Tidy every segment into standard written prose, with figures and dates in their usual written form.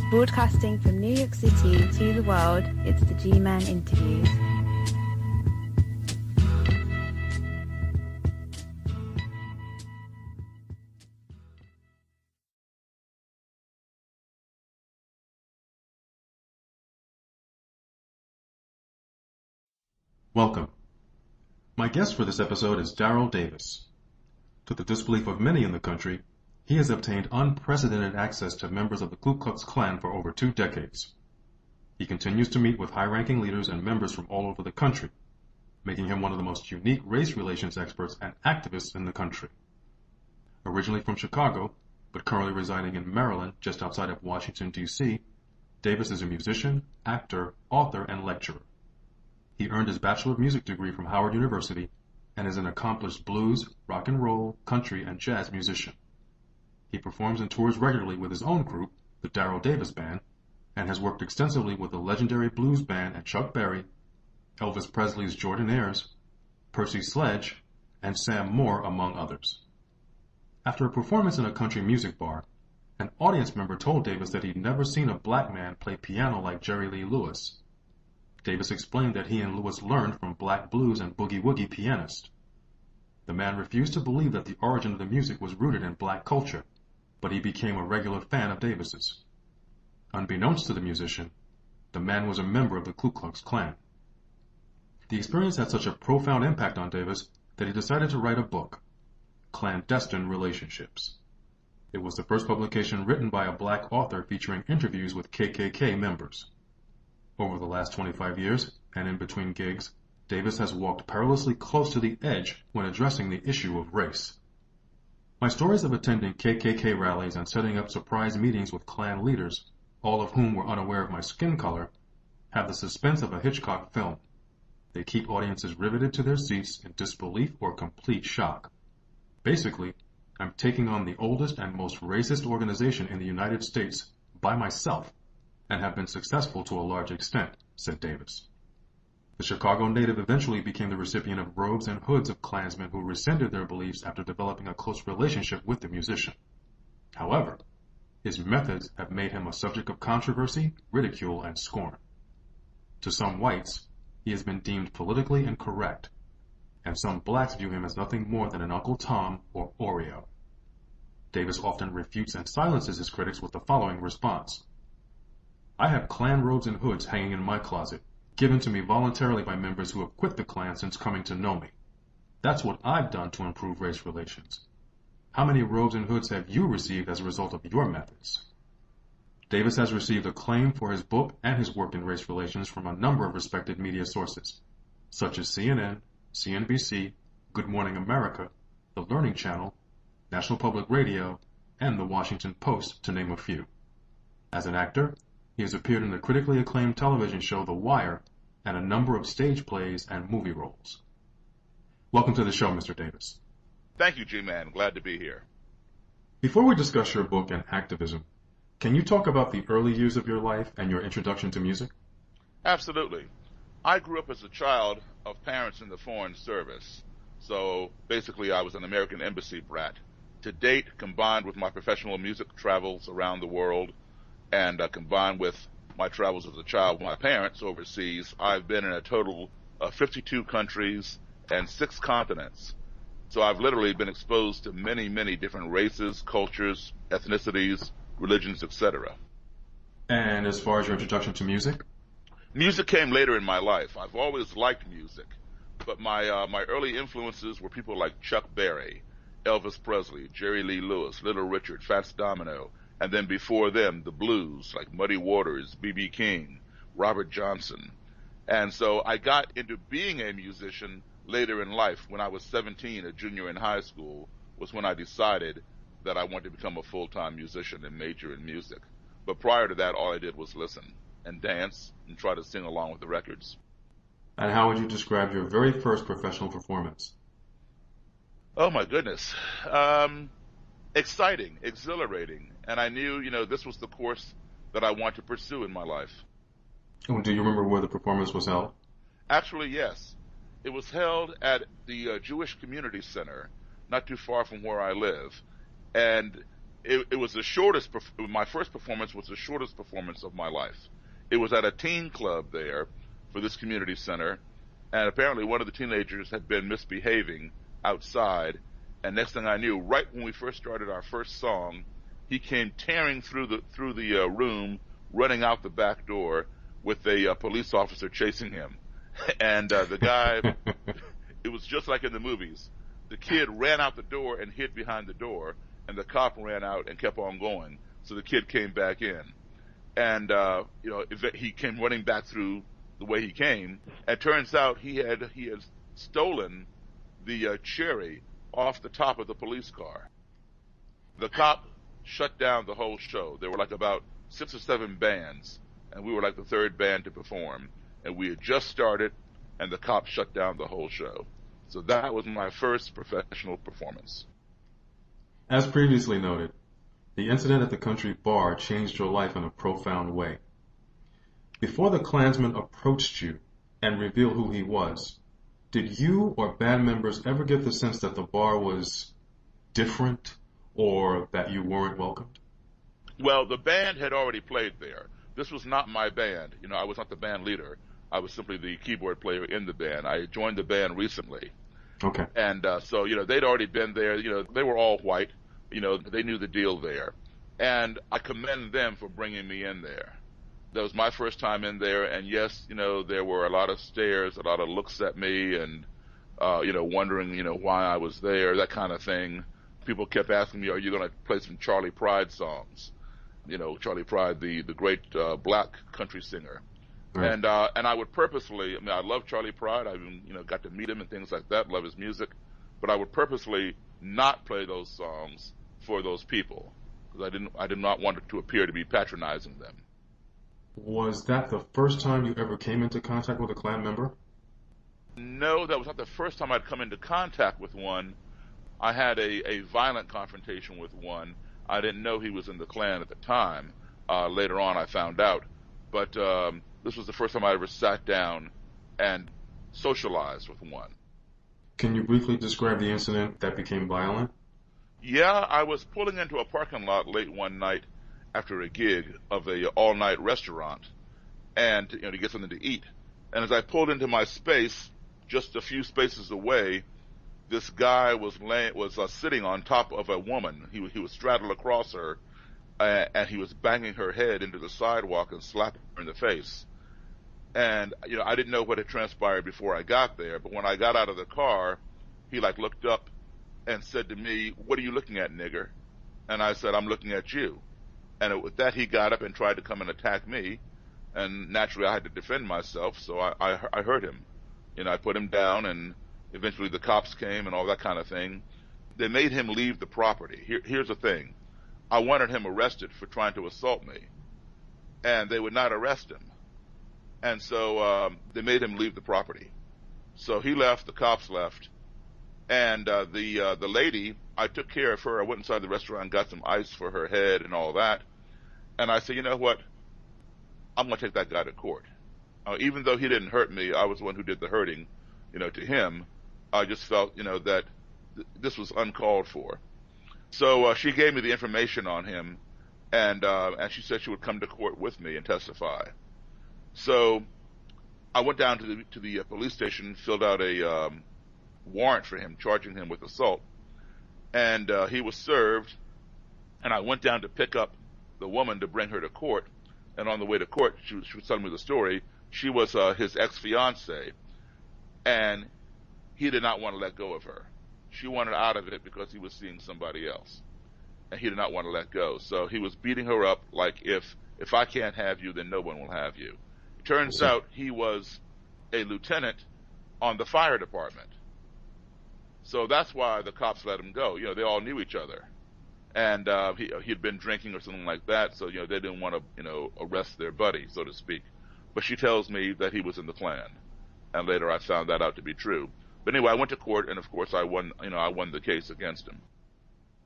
Broadcasting from New York City to the world, it's the G-Man Interviews. Welcome. My guest for this episode is Daryl Davis. To the disbelief of many in the country, he has obtained unprecedented access to members of the Ku Klux Klan for over 2 decades. He continues to meet with high-ranking leaders and members from all over the country, making him one of the most unique race relations experts and activists in the country. Originally from Chicago, but currently residing in Maryland, just outside of Washington, D.C., Davis is a musician, actor, author, and lecturer. He earned his Bachelor of Music Degree from Howard University and is an accomplished blues, rock and roll, country, and jazz musician. He performs and tours regularly with his own group, the Daryl Davis Band, and has worked extensively with the legendary blues band and Chuck Berry, Elvis Presley's Jordanaires, Percy Sledge, and Sam Moore, among others. After a performance in a country music bar, an audience member told Davis that he'd never seen a black man play piano like Jerry Lee Lewis. Davis explained that he and Lewis learned from black blues and boogie-woogie pianists. The man refused to believe that the origin of the music was rooted in black culture, but he became a regular fan of Davis's. Unbeknownst to the musician, the man was a member of the Ku Klux Klan. The experience had such a profound impact on Davis that he decided to write a book, Clandestine Relationships. It was the first publication written by a black author featuring interviews with KKK members. Over the last 25 years, and in between gigs, Davis has walked perilously close to the edge when addressing the issue of race. My stories of attending KKK rallies and setting up surprise meetings with Klan leaders, all of whom were unaware of my skin color, have the suspense of a Hitchcock film. They keep audiences riveted to their seats in disbelief or complete shock. Basically, I'm taking on the oldest and most racist organization in the United States by myself, and have been successful to a large extent, said Davis. The Chicago native eventually became the recipient of robes and hoods of Klansmen who rescinded their beliefs after developing a close relationship with the musician. However, his methods have made him a subject of controversy, ridicule, and scorn. To some whites, he has been deemed politically incorrect, and some blacks view him as nothing more than an Uncle Tom or Oreo. Davis often refutes and silences his critics with the following response. I have Klan robes and hoods hanging in my closet, given to me voluntarily by members who have quit the Klan since coming to know me. That's what I've done to improve race relations. How many robes and hoods have you received as a result of your methods? Davis has received acclaim for his book and his work in race relations from a number of respected media sources, such as CNN, CNBC, Good Morning America, The Learning Channel, National Public Radio, and The Washington Post, to name a few. As an actor, he has appeared in the critically acclaimed television show The Wire and a number of stage plays and movie roles. Welcome to the show, Mr. Davis. Thank you, G-Man. Glad to be here. Before we discuss your book and activism, can you talk about the early years of your life and your introduction to music? Absolutely. I grew up as a child of parents in the Foreign Service. So basically I was an American Embassy brat. To date, combined with my professional music travels around the world, and combined with my travels as a child with my parents overseas, I've been in a total of 52 countries and 6 continents. So I've literally been exposed to many, many different races, cultures, ethnicities, religions, etc. And as far as your introduction to music? Music came later in my life. I've always liked music, but my early influences were people like Chuck Berry, Elvis Presley, Jerry Lee Lewis, Little Richard, Fats Domino, and then before them, the blues, like Muddy Waters, B.B. King, Robert Johnson. And so I got into being a musician later in life. When I was 17, a junior in high school, was when I decided that I wanted to become a full-time musician and major in music. But prior to that, all I did was listen and dance and try to sing along with the records. And how would you describe your very first professional performance? Oh, my goodness. Exciting, exhilarating, and I knew, this was the course that I wanted to pursue in my life. Oh, do you remember where the performance was held? Actually, yes. It was held at the Jewish Community Center, not too far from where I live, and it was the shortest. My first performance was the shortest performance of my life. It was at a teen club there for this community center, and apparently one of the teenagers had been misbehaving outside. And next thing I knew, right when we first started our first song, he came tearing through the room, running out the back door with a police officer chasing him. And the guy, it was just like in the movies. The kid ran out the door and hid behind the door, and the cop ran out and kept on going. So the kid came back in, and he came running back through the way he came. And turns out he had stolen the cherry off the top of the police car. The cop shut down the whole show. There were like about 6 or 7 bands, and we were like the third band to perform. And we had just started, and the cop shut down the whole show. So that was my first professional performance. As previously noted, the incident at the country bar changed your life in a profound way. Before the Klansman approached you and revealed who he was, did you or band members ever get the sense that the bar was different or that you weren't welcomed? Well, the band had already played there. This was not my band. I was not the band leader. I was simply the keyboard player in the band. I joined the band recently. Okay. And so, they'd already been there. They were all white. They knew the deal there. And I commend them for bringing me in there. That was my first time in there. And yes, there were a lot of stares, a lot of looks at me and, wondering, why I was there, that kind of thing. People kept asking me, are you going to play some Charlie Pride songs? Charlie Pride, the great black country singer. Right. And I would purposely, I love Charlie Pride. I even, got to meet him and things like that, love his music. But I would purposely not play those songs for those people because I did not want it to appear to be patronizing them. Was that the first time you ever came into contact with a Klan member? No, that was not the first time I'd come into contact with one. I had a violent confrontation with one. I didn't know he was in the Klan at the time. Later on, I found out. But this was the first time I ever sat down and socialized with one. Can you briefly describe the incident that became violent? Yeah, I was pulling into a parking lot late one night after a gig of a all-night restaurant and to get something to eat. And as I pulled into my space, just a few spaces away, this guy was sitting on top of a woman. He was straddled across her, and he was banging her head into the sidewalk and slapping her in the face. And I didn't know what had transpired before I got there, but when I got out of the car, he looked up and said to me, "What are you looking at, nigger?" And I said, "I'm looking at you." And with that, he got up and tried to come and attack me, and naturally I had to defend myself, so I hurt him. I put him down, and eventually the cops came and all that kind of thing. They made him leave the property. Here's the thing. I wanted him arrested for trying to assault me, and they would not arrest him. And so they made him leave the property. So he left, the cops left, and the lady, I took care of her. I went inside the restaurant, got some ice for her head and all that. And I said, you know what? I'm going to take that guy to court. Even though he didn't hurt me, I was the one who did the hurting, to him. I just felt, that this was uncalled for. So she gave me the information on him, and she said she would come to court with me and testify. So I went down to the police station, filled out a warrant for him, charging him with assault, and he was served. And I went down to pick up the woman to bring her to court. And on the way to court, she was telling me the story. She was his ex-fiancée, and he did not want to let go of her. She wanted out of it because he was seeing somebody else, and he did not want to let go. So he was beating her up like, if I can't have you, then no one will have you. It turns out he was a lieutenant on the fire department. So that's why the cops let him go. They all knew each other. And he'd been drinking or something like that, so they didn't want to arrest their buddy, so to speak. But she tells me that he was in the Klan, and later I found that out to be true. But anyway, I went to court, and of course I won. I won the case against him.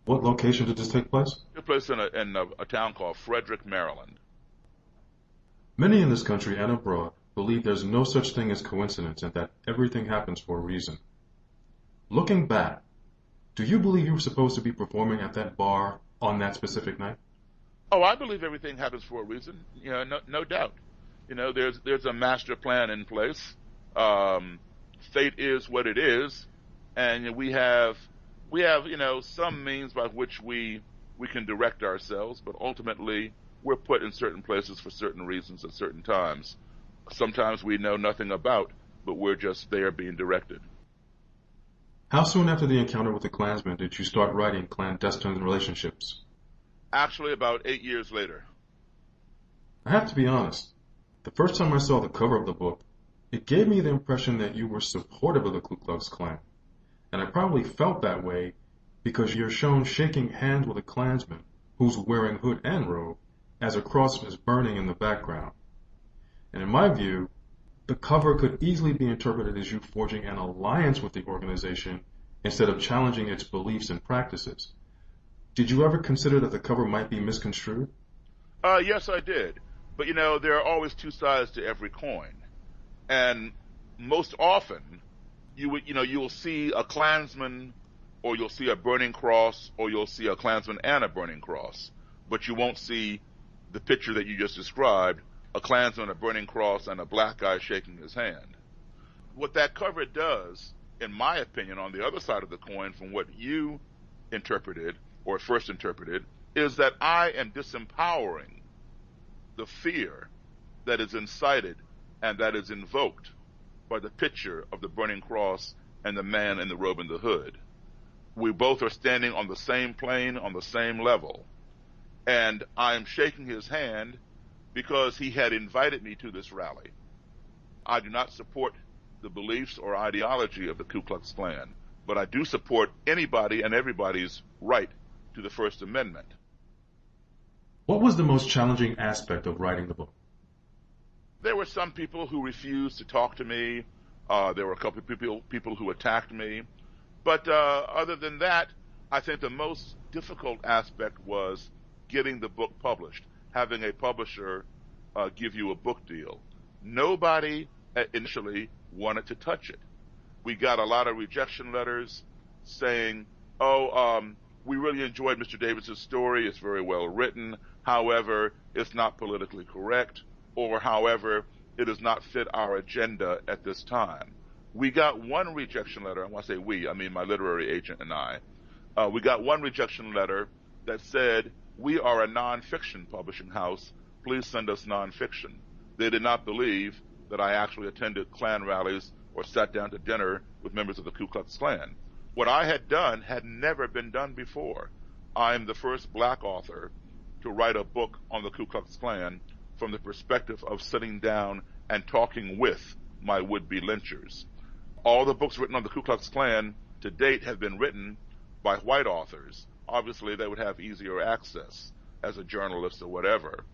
What location did this take place? It took place in a town called Frederick, Maryland. Many in this country and abroad believe there's no such thing as coincidence and that everything happens for a reason. Looking back, do you believe you were supposed to be performing at that bar on that specific night? Oh, I believe everything happens for a reason. No doubt. There's a master plan in place. Fate is what it is, and we have some means by which we can direct ourselves, but ultimately we're put in certain places for certain reasons at certain times. Sometimes we know nothing about, but we're just there being directed. How soon after the encounter with the Klansmen did you start writing Clandestine Relationships? Actually, about 8 years later. I have to be honest. The first time I saw the cover of the book, it gave me the impression that you were supportive of the Ku Klux Klan. And I probably felt that way because you're shown shaking hands with a Klansman who's wearing hood and robe as a cross is burning in the background. And in my view, the cover could easily be interpreted as you forging an alliance with the organization instead of challenging its beliefs and practices. Did you ever consider that the cover might be misconstrued? Yes, I did. But there are always two sides to every coin. And most often, you'll see a Klansman, or you'll see a burning cross, or you'll see a Klansman and a burning cross. But you won't see the picture that you just described, a Klansman, a burning cross, and a black guy shaking his hand. What that cover does, in my opinion, on the other side of the coin from what you interpreted, or first interpreted, is that I am disempowering the fear that is incited and that is invoked by the picture of the burning cross and the man in the robe and the hood. We both are standing on the same plane, on the same level. And I am shaking his hand because he had invited me to this rally. I do not support the beliefs or ideology of the Ku Klux Klan, but I do support anybody and everybody's right to the First Amendment. What was the most challenging aspect of writing the book? There were some people who refused to talk to me. There were a couple of people who attacked me. But other than that, I think the most difficult aspect was getting the book published, having a publisher give you a book deal. Nobody initially wanted to touch it. We got a lot of rejection letters saying, we really enjoyed Mr. Davis's story. It's very well written. However, it's not politically correct, or however, it does not fit our agenda at this time. We got one rejection letter, and when I say we, I mean my literary agent and I. We got one rejection letter that said, we are a nonfiction publishing house. Please send us nonfiction. They did not believe that I actually attended Klan rallies or sat down to dinner with members of the Ku Klux Klan. What I had done had never been done before. I'm the first black author to write a book on the Ku Klux Klan from the perspective of sitting down and talking with my would-be lynchers. All the books written on the Ku Klux Klan to date have been written by white authors. Obviously, they would have easier access as a journalist or whatever.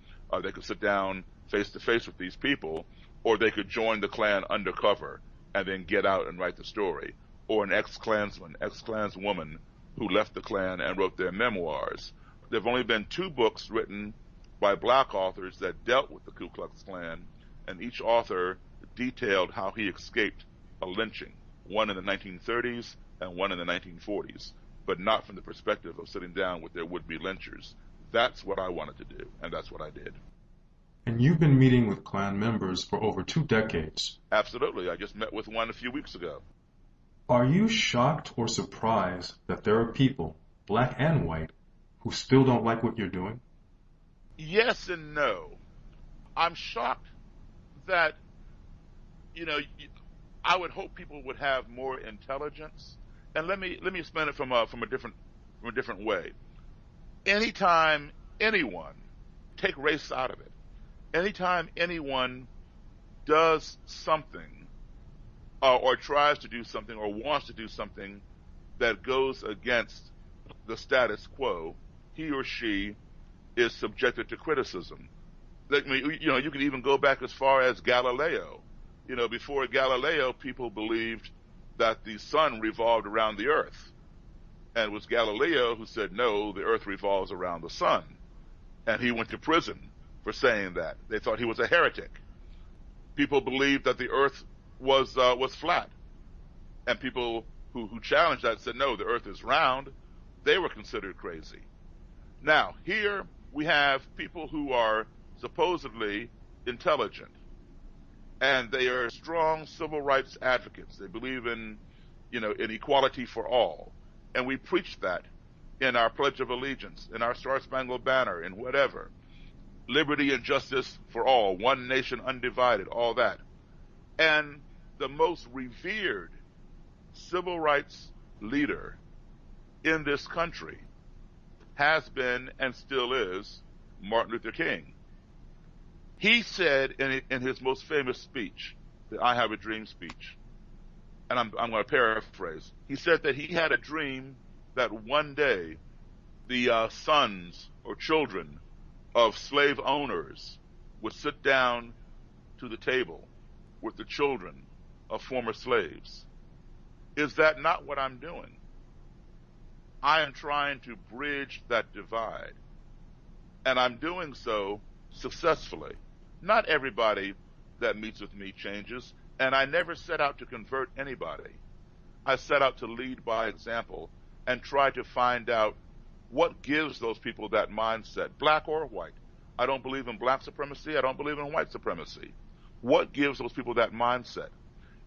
They could sit down face-to-face with these people, or they could join the Klan undercover and then get out and write the story. Or an ex-Klansman, ex-Klanswoman who left the Klan and wrote their memoirs. There have only been 2 books written by black authors that dealt with the Ku Klux Klan, and each author detailed how he escaped a lynching, one in the 1930s and one in the 1940s, but not from the perspective of sitting down with their would-be lynchers. That's what I wanted to do, and that's what I did. And you've been meeting with Klan members for over 2 decades. Absolutely. I just met with one a few weeks ago. Are you shocked or surprised that there are people, black and white, who still don't like what you're doing? Yes and no. I'm shocked that, I would hope people would have more intelligence. And let me explain it from a different way. Anytime anyone, take race out of it, anytime anyone does something or tries to do something or wants to do something that goes against the status quo, he or she is subjected to criticism. You can even go back as far as Galileo. Before Galileo, people believed that the sun revolved around the earth. And it was Galileo who said, no, the earth revolves around the sun. And he went to prison for saying that. They thought he was a heretic. People believed that the earth was flat. And people who challenged that said, no, the earth is round. They were considered crazy. Now, here we have people who are supposedly intelligent, and they are strong civil rights advocates. They believe in equality for all. And we preach that in our Pledge of Allegiance, in our Star-Spangled Banner, in whatever. Liberty and justice for all, one nation undivided, all that. And the most revered civil rights leader in this country has been and still is Martin Luther King. He said in his most famous speech, the I Have a Dream speech, and I'm going to paraphrase, he said that he had a dream that one day the sons or children of slave owners would sit down to the table with the children of former slaves. Is that not what I'm doing? I am trying to bridge that divide, and I'm doing so successfully. Not everybody that meets with me changes, and I never set out to convert anybody. I set out to lead by example and try to find out what gives those people that mindset, black or white. I don't believe in black supremacy. I don't believe in white supremacy. What gives those people that mindset?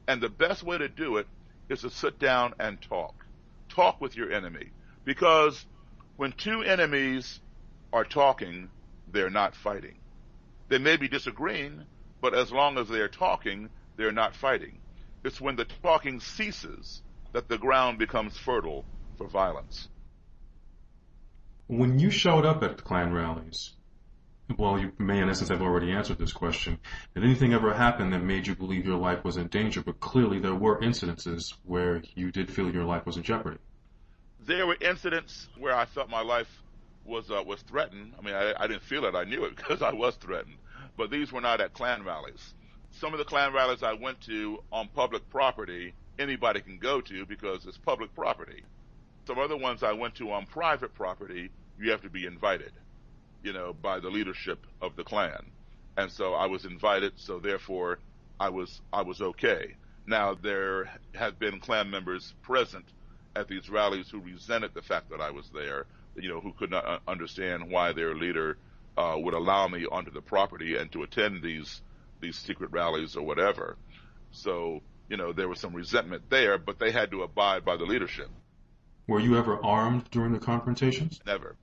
And the best way to do it is to sit down and talk. Talk with your enemy. Because when two enemies are talking, they're not fighting. They may be disagreeing, but as long as they're talking, they're not fighting. It's when the talking ceases that the ground becomes fertile for violence. When you showed up at Klan rallies, well, you may in essence have already answered this question, did anything ever happen that made you believe your life was in danger? But clearly there were incidences where you did feel your life was in jeopardy. There were incidents where I felt my life was threatened. I mean, I didn't feel it. I knew it because I was threatened. But these were not at Klan rallies. Some of the Klan rallies I went to on public property, anybody can go to because it's public property. Some other ones I went to on private property, you have to be invited, by the leadership of the Klan. And so I was invited, so therefore I was okay. Now, there have been Klan members present at these rallies who resented the fact that I was there, who could not understand why their leader would allow me onto the property and to attend these secret rallies or whatever. So, there was some resentment there, but they had to abide by the leadership. Were you ever armed during the confrontations? Never.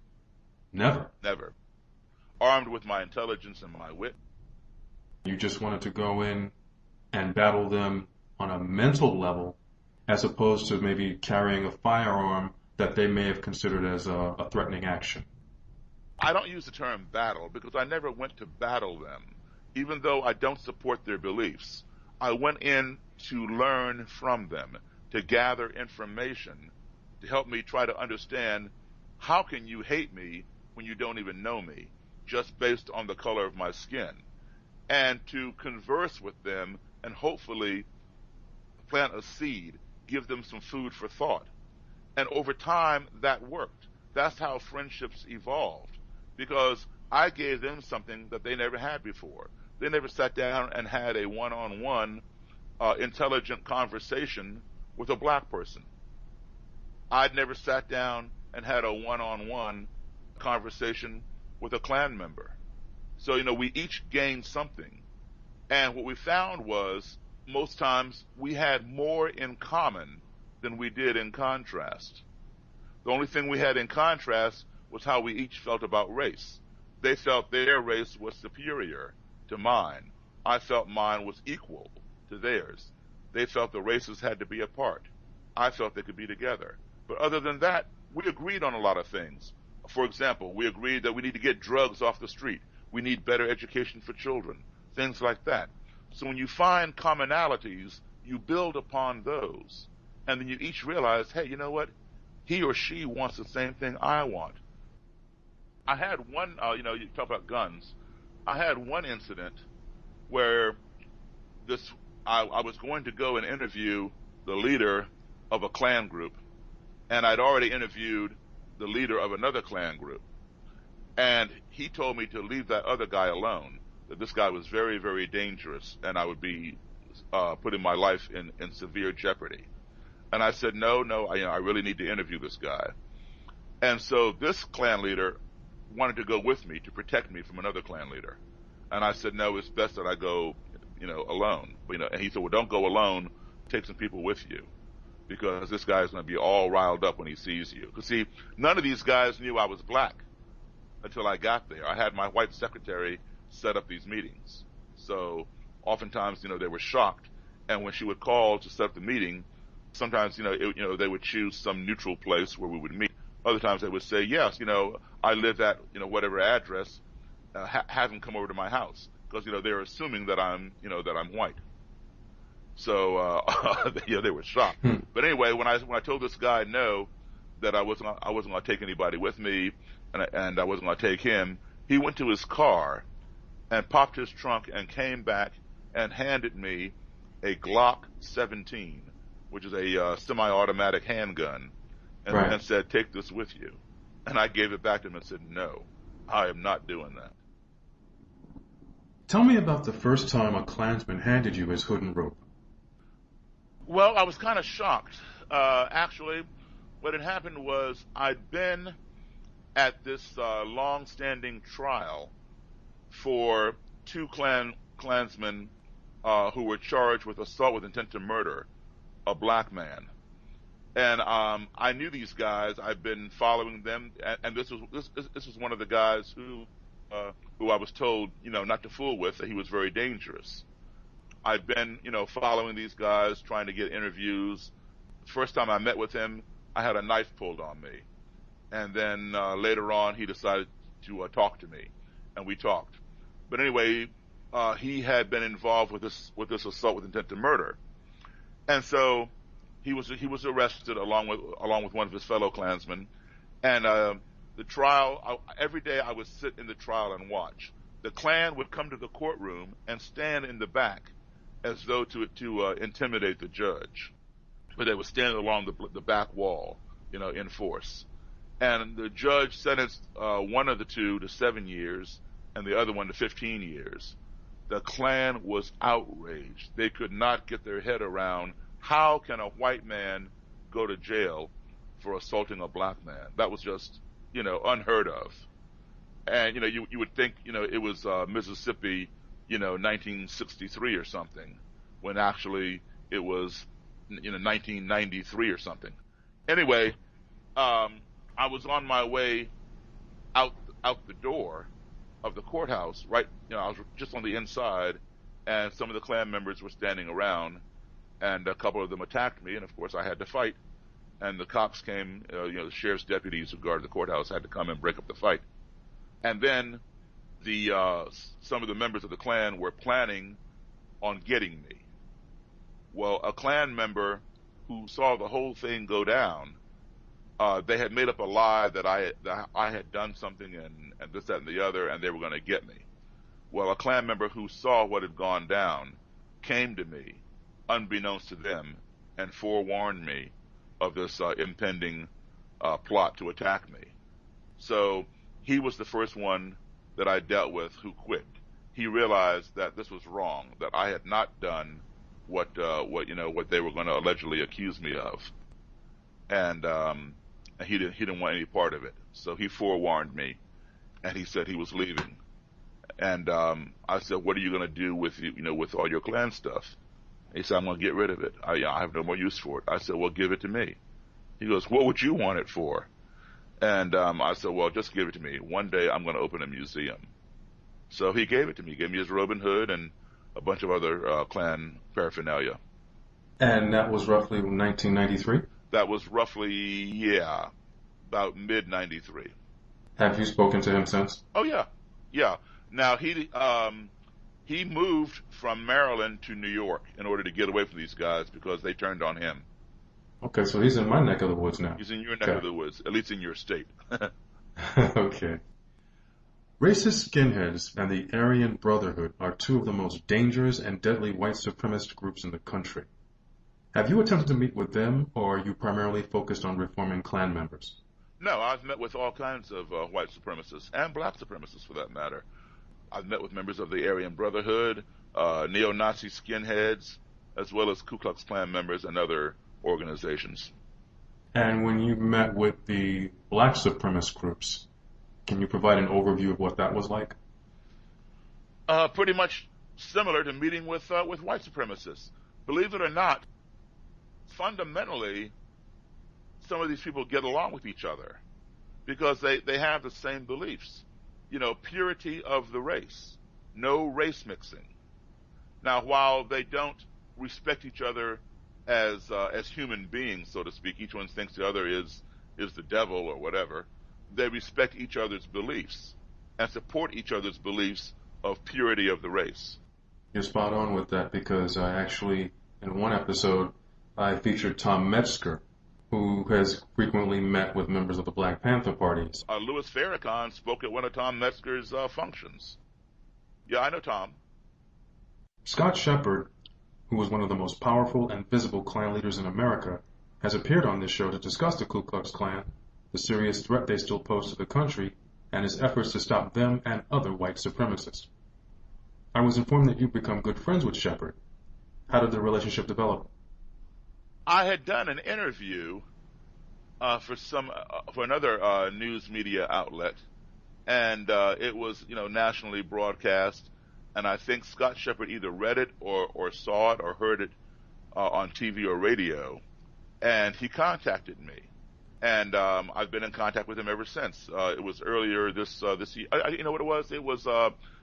Never? Never. Armed with my intelligence and my wit. You just wanted to go in and battle them on a mental level as opposed to maybe carrying a firearm that they may have considered as a threatening action. I don't use the term battle because I never went to battle them, even though I don't support their beliefs. I went in to learn from them, to gather information, to help me try to understand how can you hate me when you don't even know me, just based on the color of my skin, and to converse with them and hopefully plant a seed, give them some food for thought. And over time, that worked. That's how friendships evolved, because I gave them something that they never had before. They never sat down and had a one-on-one intelligent conversation with a black person. I'd never sat down and had a one-on-one conversation with a Klan member. So, we each gained something. And what we found was most times we had more in common than we did in contrast. The only thing we had in contrast was how we each felt about race. They felt their race was superior to mine. I felt mine was equal to theirs. They felt the races had to be apart. I felt they could be together. But other than that, we agreed on a lot of things. For example, we agreed that we need to get drugs off the street. We need better education for children, things like that. So when you find commonalities, you build upon those. And then you each realize, hey, you know what? He or she wants the same thing I want. I had one, you talk about guns. I had one incident where I was going to go and interview the leader of a Klan group, and I'd already interviewed the leader of another Klan group. And he told me to leave that other guy alone, that this guy was very, very dangerous, and I would be putting my life in severe jeopardy. And I said, no, I really need to interview this guy. And so this Klan leader wanted to go with me to protect me from another Klan leader. And I said, no, it's best that I go, alone. And he said, well, don't go alone. Take some people with you, because this guy is going to be all riled up when he sees you. Because, see, none of these guys knew I was black until I got there. I had my white secretary set up these meetings. So oftentimes, they were shocked. And when she would call to set up the meeting, sometimes, they would choose some neutral place where we would meet. Other times they would say, yes, I live at, whatever address, have him come over to my house. Because, they're assuming that I'm white. So, they were shocked. But anyway, when I told this guy no, that I wasn't going to take anybody with me, and I wasn't going to take him, he went to his car and popped his trunk and came back and handed me a Glock 17, which is a semi-automatic handgun, and said, take this with you. And I gave it back to him and said, no, I am not doing that. Tell me about the first time a Klansman handed you his hood and rope. Well, I was kind of shocked. Actually, what had happened was I'd been at this long-standing trial for two Klansmen who were charged with assault with intent to murder a black man. And I knew these guys. I've been following them, and this was one of the guys who I was told, not to fool with, that he was very dangerous. I've been, following these guys, trying to get interviews. First time I met with him, I had a knife pulled on me, and then later on, he decided to talk to me, and we talked. But anyway, he had been involved with this assault with intent to murder, and so he was arrested along with one of his fellow Klansmen, and the trial. Every day I would sit in the trial and watch. The Klan would come to the courtroom and stand in the back, as though to intimidate the judge, but they would stand along the back wall, in force. And the judge sentenced one of the two to 7 years, and the other one to 15 years. The Klan was outraged. They could not get their head around, how can a white man go to jail for assaulting a black man? That was just, unheard of. And, you would think, it was Mississippi, 1963 or something, when actually it was, 1993 or something. Anyway, I was on my way out the door of the courthouse, right? I was just on the inside, and some of the Klan members were standing around, and a couple of them attacked me, and of course I had to fight. And the cops came, the sheriff's deputies who guarded the courthouse had to come and break up the fight. And then some of the members of the Klan were planning on getting me. Well, a Klan member who saw the whole thing go down, they had made up a lie that I had done something and this, that, and the other, and they were going to get me. Well, a Klan member who saw what had gone down came to me, unbeknownst to them, and forewarned me of this impending plot to attack me. So he was the first one that I dealt with who quit. He realized that this was wrong, that I had not done what they were going to allegedly accuse me of, and he didn't want any part of it. So he forewarned me, and he said he was leaving. And I said, "What are you going to do with with all your Klan stuff?" He said, "I'm going to get rid of it. I have no more use for it." I said, "Well, give it to me." He goes, "What would you want it for?" And I said, "Well, just give it to me. One day I'm going to open a museum." So he gave it to me. He gave me his robe and hood and a bunch of other Klan paraphernalia. And that was roughly 1993? That was roughly, about mid-93. Have you spoken to him since? Oh, yeah. Now, he moved from Maryland to New York in order to get away from these guys because they turned on him. Okay, so he's in my neck of the woods now. He's in your neck of the woods, at least in your state. Okay. Racist skinheads and the Aryan Brotherhood are two of the most dangerous and deadly white supremacist groups in the country. Have you attempted to meet with them, or are you primarily focused on reforming Klan members? No, I've met with all kinds of white supremacists, and black supremacists for that matter. I've met with members of the Aryan Brotherhood, neo-Nazi skinheads, as well as Ku Klux Klan members and other organizations. And when you met with the black supremacist groups, Can you provide an overview of what that was like? Pretty much similar to meeting with white supremacists. Believe it or not, fundamentally, some of these people get along with each other because they have the same beliefs. Purity of the race, no race mixing. Now, while they don't respect each other as human beings, so to speak, each one thinks the other is the devil or whatever, they respect each other's beliefs and support each other's beliefs of purity of the race. You're spot on with that because I actually, in one episode, I featured Tom Metzger, who has frequently met with members of the Black Panther parties. Louis Farrakhan spoke at one of Tom Metzger's functions. Yeah, I know Tom. Scott Shepard, who was one of the most powerful and visible Klan leaders in America, has appeared on this show to discuss the Ku Klux Klan, the serious threat they still pose to the country, and his efforts to stop them and other white supremacists. I was informed that you've become good friends with Shepard. How did the relationship develop? I had done an interview for another news media outlet, and it was nationally broadcast. And I think Scott Shepard either read it or saw it or heard it on TV or radio, and he contacted me. And I've been in contact with him ever since. It was earlier this year. You know what it was? It was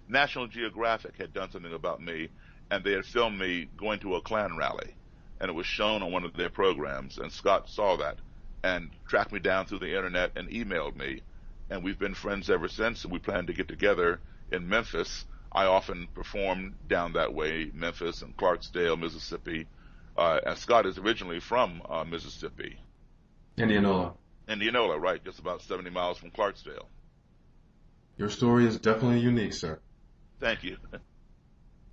National Geographic had done something about me, and they had filmed me going to a Klan rally, and it was shown on one of their programs. And Scott saw that and tracked me down through the internet and emailed me, and we've been friends ever since. And we plan to get together in Memphis. I often perform down that way, Memphis and Clarksdale, Mississippi. And Scott is originally from Mississippi. Indianola, right, just about 70 miles from Clarksdale. Your story is definitely unique, sir. Thank you.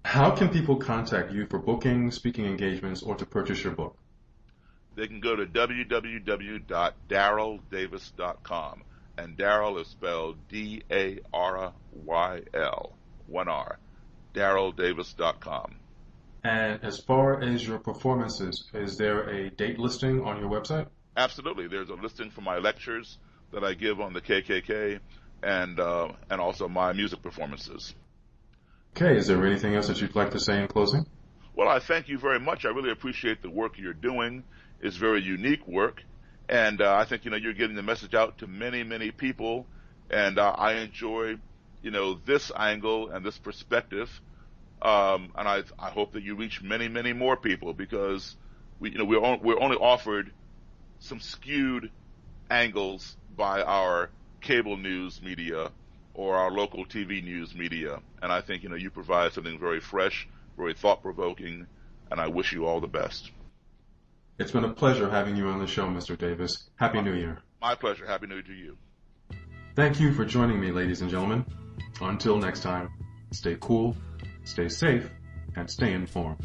How can people contact you for booking, speaking engagements, or to purchase your book? They can go to www.daryldavis.com, and Daryl is spelled D-A-R-Y-L, one R, daryldavis.com. And as far as your performances, is there a date listing on your website? Absolutely. There's a listing for my lectures that I give on the KKK and also my music performances. Okay, is there anything else that you'd like to say in closing? Well, I thank you very much. I really appreciate the work you're doing. It's very unique work, and I think you're getting the message out to many, many people, and I enjoy this angle and this perspective, and I hope that you reach many, many more people because we're only offered some skewed angles by our cable news media or our local TV news media. And I think, you provide something very fresh, very thought-provoking, and I wish you all the best. It's been a pleasure having you on the show, Mr. Davis. Happy New Year. My pleasure. Happy New Year to you. Thank you for joining me, ladies and gentlemen. Until next time, stay cool, stay safe, and stay informed.